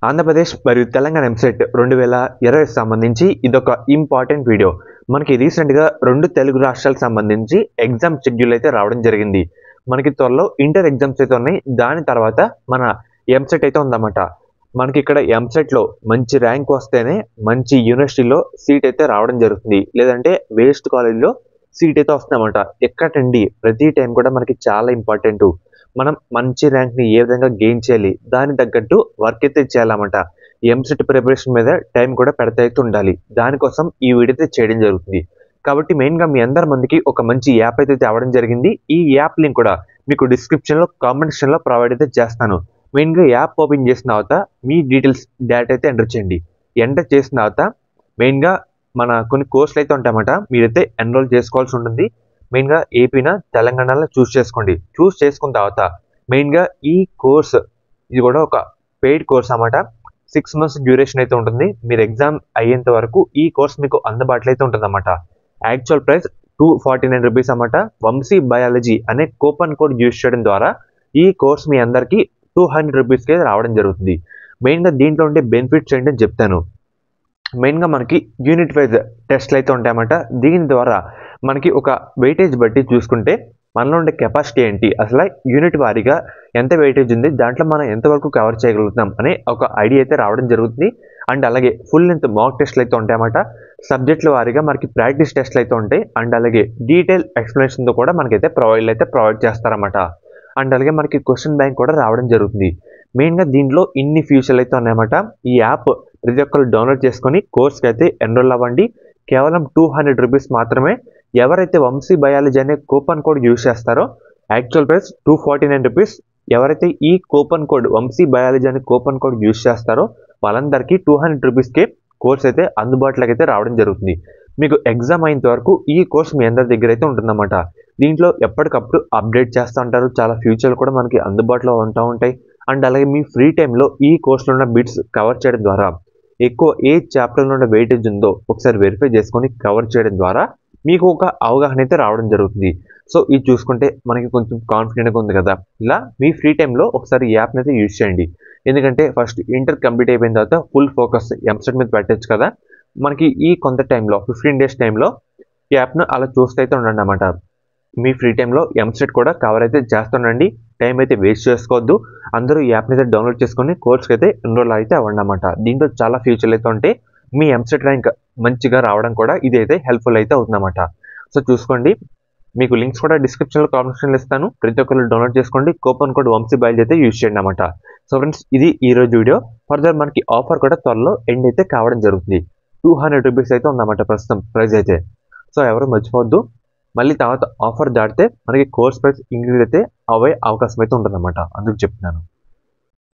ఆంధ్రప్రదేశ్ మరియు తెలంగాణ ఎంసెట్ 2020 సంబంధించి ఇదొక ఇంపార్టెంట్ వీడియో. మనకి రీసెంట్గా 2 తెలుగు రాష్ట్రాలకు సంబంధించి ఎగ్జామ్ షెడ్యూల్ అయితే రావడం జరిగింది. మనకి త్వరలో ఇంటర్ ఎగ్జామ్స్ అయితే ఉన్నాయి. దాని తర్వాత మన ఎంసెట్ అయితే ఉందన్నమాట. మనకి ఇక్కడ ఎంసెట్లో మంచి ర్యాంక్ వస్తేనే మంచి యూనివర్సిటీలో సీట్ అయితే రావడం జరుగుతుంది. లేదంటే వేస్ట్ కాలేజ్లో సీట్ అయితే వస్తుందన్నమాట. ఎక్కడండి ప్రతి టైం కూడా మనకి చాలా ఇంపార్టెంట్. మనం మంచి ర్యాంక్ని ఏ విధంగా గెయిన్ చేయాలి, దానికి తగ్గట్టు వర్క్ అయితే చేయాలన్నమాట. ఎంసెట్ ప్రిపరేషన్ మీద టైం కూడా పెడతా అయితే ఉండాలి. దానికోసం ఈ వీడియో అయితే చేయడం జరుగుతుంది. కాబట్టి మెయిన్గా మీ అందరి మందికి ఒక మంచి యాప్ అయితే తేవడం జరిగింది. ఈ యాప్ లింక్ కూడా మీకు డిస్క్రిప్షన్లో కామెంట్ సెక్షన్లో ప్రొవైడ్ అయితే చేస్తాను. మెయిన్గా యాప్ ఓపెన్ చేసిన తర్వాత మీ డీటెయిల్స్ డేటా అయితే ఎంటర్ చేయండి. ఎంటర్ చేసిన తర్వాత మెయిన్గా మన కొన్ని కోర్సులు అయితే ఉంటాయన్నమాట. మీరైతే ఎన్రోల్ చేసుకోవాల్సి ఉంటుంది. మెయిన్గా ఏపీనా తెలంగాణలో చూస్ చేసుకోండి. చూస్ చేసుకున్న తర్వాత మెయిన్గా ఈ కోర్స్ ఇది కూడా ఒక పెయిడ్ కోర్స్ అన్నమాట. 6 months డ్యూరేషన్ అయితే ఉంటుంది. మీరు ఎగ్జామ్ అయ్యేంత వరకు ఈ కోర్స్ మీకు అందుబాటులో అయితే ఉంటుంది అన్నమాట. యాక్చువల్ ప్రైస్ 249 రూపీస్ అన్నమాట. వంశీ బయాలజీ అనే కూపన్ కోడ్ యూజ్ చేయడం ద్వారా ఈ కోర్స్ మీ అందరికీ 200 రూపీస్కే రావడం జరుగుతుంది. మెయిన్గా దీంట్లో ఉండే బెనిఫిట్స్ ఏంటని చెప్తాను. మెయిన్గా మనకి యూనిట్ వైజ్ టెస్ట్లు అయితే ఉంటాయన్నమాట. దీని ద్వారా మనకి ఒక వెయిటేజ్ బట్టి చూసుకుంటే మనలో ఉండే కెపాసిటీ ఏంటి, అసలు యూనిట్ వారీగా ఎంత వెయిటేజ్ ఉంది, దాంట్లో మనం ఎంతవరకు కవర్ చేయగలుగుతాం అనే ఒక ఐడియా అయితే రావడం జరుగుతుంది. అండ్ అలాగే ఫుల్ లెంత్ మాక్ టెస్ట్లు అయితే ఉంటాయన్నమాట. సబ్జెక్టుల వారీగా మనకి ప్రాక్టీస్ టెస్ట్లు అయితే ఉంటాయి. అండ్ అలాగే డీటెయిల్ ఎక్స్ప్లెనేషన్తో కూడా మనకైతే ప్రొవైడ్ చేస్తారన్నమాట. అండ్ అలాగే మనకి క్వశ్చన్ బ్యాంక్ కూడా రావడం జరుగుతుంది. మెయిన్గా దీంట్లో ఇన్ని ఫ్యూచర్లు అయితే ఉన్నాయన్నమాట. ఈ యాప్ ప్రతి ఒక్కరు డౌన్లోడ్ చేసుకొని కోర్స్కి అయితే ఎన్రోల్ అవ్వండి. కేవలం 200 రూపీస్ మాత్రమే. ఎవరైతే వంశీ బయాలజీ అనే కూపన్ కోడ్ యూజ్ చేస్తారో యాక్చువల్ ప్రైస్ 249 రూపీస్. ఎవరైతే ఈ కూపన్ కోడ్ వంశీ బయాలజీ అనే కూపన్ కోడ్ యూజ్ చేస్తారో వాళ్ళందరికీ 200 రూపీస్కే కోర్స్ అయితే అందుబాటులోకి అయితే రావడం జరుగుతుంది. మీకు ఎగ్జామ్ అయినంత వరకు ఈ కోర్స్ మీ అందరి దగ్గర అయితే ఉంటుందన్నమాట. దీంట్లో ఎప్పటికప్పుడు అప్డేట్ చేస్తూ ఉంటారు. చాలా ఫ్యూచర్లు కూడా మనకి అందుబాటులో ఉంటూ ఉంటాయి. అండ్ అలాగే మీ ఫ్రీ టైంలో ఈ కోర్సులో ఉన్న బిట్స్ కవర్ చేయడం ద్వారా ఎక్కువ ఏ చాప్టర్లో ఉన్న వెయిటేజ్ ఉందో ఒకసారి వెరిఫై చేసుకొని కవర్ చేయడం ద్వారా మీకు ఒక అవగాహన అయితే రావడం జరుగుతుంది. సో ఇది చూసుకుంటే మనకి కొంచెం కాన్ఫిడెంట్గా ఉంది కదా. ఇలా మీ ఫ్రీ టైంలో ఒకసారి ఈ యాప్ని అయితే యూజ్ చేయండి. ఎందుకంటే ఫస్ట్ ఇంటర్ కంప్లీట్ అయిపోయిన తర్వాత ఫుల్ ఫోకస్ ఎంసెట్ మీద పెట్టచ్చు కదా. మనకి ఈ కొంత టైంలో 15 days టైంలో ఈ యాప్ను అలా చూస్తూ అయితే ఉండండి అన్నమాట. మీ ఫ్రీ టైంలో ఎంసెట్ కూడా కవర్ అయితే చేస్తుండండి. టైం అయితే వేస్ట్ చేసుకోవద్దు. అందరూ ఈ యాప్ని అయితే డౌన్లోడ్ చేసుకొని కోర్స్కి అయితే ఎన్రోల్ అయితే అవ్వండి అన్నమాట. దీంట్లో చాలా ఫ్యూచర్లు అయితే ఉంటాయి. మీ ఎంసెట్ ర్యాంక్ మంచిగా రావడం కూడా ఇదైతే హెల్ప్ఫుల్ అయితే అవుతుందన్నమాట. సో చూసుకోండి, మీకు లింక్స్ కూడా డిస్క్రిప్షన్లో కామెంట్ సెక్షన్లో ఇస్తాను. ప్రతి ఒక్కరు డౌన్లోడ్ చేసుకోండి. కూపన్ కోడ్ వంశీ బయాలజీ అయితే యూజ్ చేయండి అన్నమాట. సో ఫ్రెండ్స్, ఇది ఈరోజు వీడియో. ఫర్దర్ మనకి ఆఫర్ కూడా త్వరలో ఎండ్ అయితే కావడం జరుగుతుంది. 200 రూపీస్ అయితే ఉందన్నమాట ప్రస్తుతం ప్రైస్ అయితే. సో ఎవరు మర్చిపోవద్దు. మళ్ళీ తర్వాత ఆఫర్ దాటితే మనకి కోర్స్ ప్రైస్ ఇంక్రీజ్ అయితే అవే అవకాశం అయితే ఉంటుందన్నమాట. అందుకు చెప్తున్నాను.